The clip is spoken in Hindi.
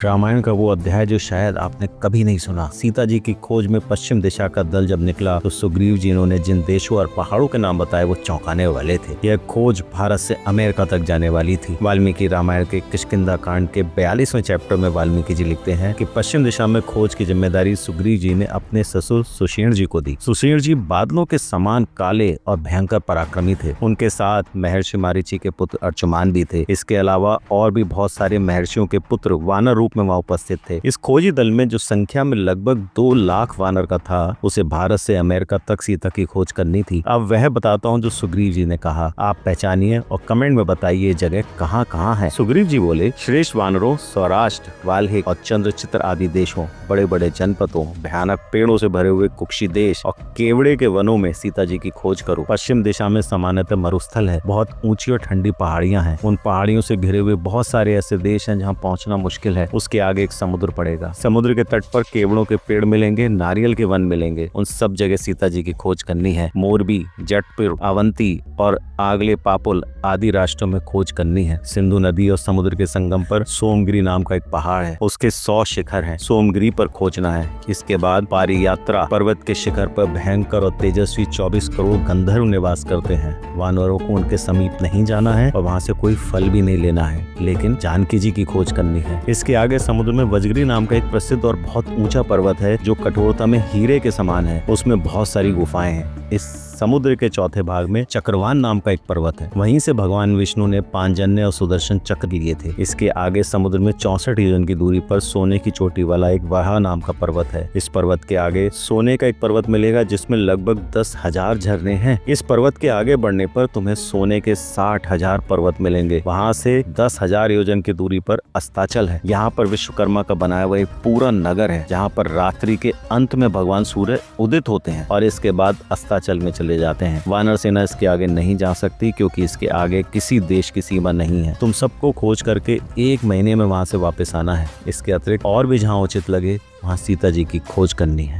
रामायण का वो अध्याय जो शायद आपने कभी नहीं सुना। सीता जी की खोज में पश्चिम दिशा का दल जब निकला तो सुग्रीव जी ने जिन देशों और पहाड़ों के नाम बताए वो चौंकाने वाले थे। यह खोज भारत से अमेरिका तक जाने वाली थी। वाल्मीकि रामायण के किष्किंधा कांड के 42वें चैप्टर में वाल्मीकि जी लिखते हैं कि पश्चिम दिशा में खोज की जिम्मेदारी सुग्रीव जी ने अपने ससुर सुषेण जी को दी। सुषेण जी बादलों के समान काले और भयंकर पराक्रमी थे। उनके साथ महर्षि मारीची के पुत्र अर्जुमान भी थे। इसके अलावा और भी बहुत सारे महर्षियों के पुत्र वानर रूप में वहां उपस्थित थे। इस खोजी दल में जो संख्या में लगभग 2 लाख वानर का था, उसे भारत से अमेरिका तक सीता की खोज करनी थी। अब वह बताता हूँ जो सुग्रीव जी ने कहा। आप पहचानिए और कमेंट में बताइए ये जगह कहाँ कहाँ है। सुग्रीव जी बोले, श्रेष्ठ वानरों, सौराष्ट्र, वाल्हिक और चंद्रचित्र आदि देशों, बड़े बड़े जनपदों, भयानक पेड़ों से भरे हुए कुक्षी देश और केवड़े के वनों में सीता जी की खोज करो। पश्चिम दिशा में सामान्यतः मरुस्थल है, बहुत ऊंची और ठंडी पहाड़ियां हैं। उन पहाड़ियों से घिरे हुए बहुत सारे ऐसे देश हैं जहां पहुंचना मुश्किल है। उसके आगे एक समुद्र पड़ेगा। समुद्र के तट पर केवड़ों के पेड़ मिलेंगे, नारियल के वन मिलेंगे। उन सब जगह सीता जी की खोज करनी है। मोरबी, जटपुर, अवंती और आगले पापुल आदि राष्ट्रों में खोज करनी है। सिंधु नदी और समुद्र के संगम पर सोमगिरी नाम का एक पहाड़ है, उसके 100 शिखर हैं। सोमगिरी पर खोजना है। इसके बाद पारी यात्रा पर्वत के शिखर पर भयंकर और तेजस्वी 24 करोड़ गंधर्व निवास करते हैं। वानरों को उनके समीप नहीं जाना है और वहाँ से कोई फल भी नहीं लेना है, लेकिन जानकी जी की खोज करनी है। इसके आगे समुद्र में वज्रगिरी नाम का एक प्रसिद्ध और बहुत ऊंचा पर्वत है जो कठोरता में हीरे के समान है। उसमें बहुत सारी गुफाएं हैं। इस समुद्र के चौथे भाग में चक्रवान नाम का एक पर्वत है। वहीं से भगवान विष्णु ने पांचजन्य और सुदर्शन चक्र लिए थे। इसके आगे समुद्र में 64 योजन की दूरी पर सोने की चोटी वाला एक वहा नाम का पर्वत है। इस पर्वत के आगे सोने का एक पर्वत मिलेगा जिसमें लगभग 10,000 झरने हैं। इस पर्वत के आगे बढ़ने पर तुम्हें सोने के 60,000 पर्वत मिलेंगे। वहाँ से 10,000 योजन की दूरी पर अस्ताचल है। यहाँ पर विश्वकर्मा का बनाया हुआ एक पूरा नगर है जहाँ पर रात्रि के अंत में भगवान सूर्य उदित होते हैं और इसके बाद अस्ताचल में चले जाते हैं। वानर सेना इसके आगे नहीं जा सकती क्योंकि इसके आगे किसी देश की सीमा नहीं है। तुम सबको खोज करके 1 महीने में वहां से वापस आना है। इसके अतिरिक्त और भी जहाँ उचित लगे वहाँ सीता जी की खोज करनी है।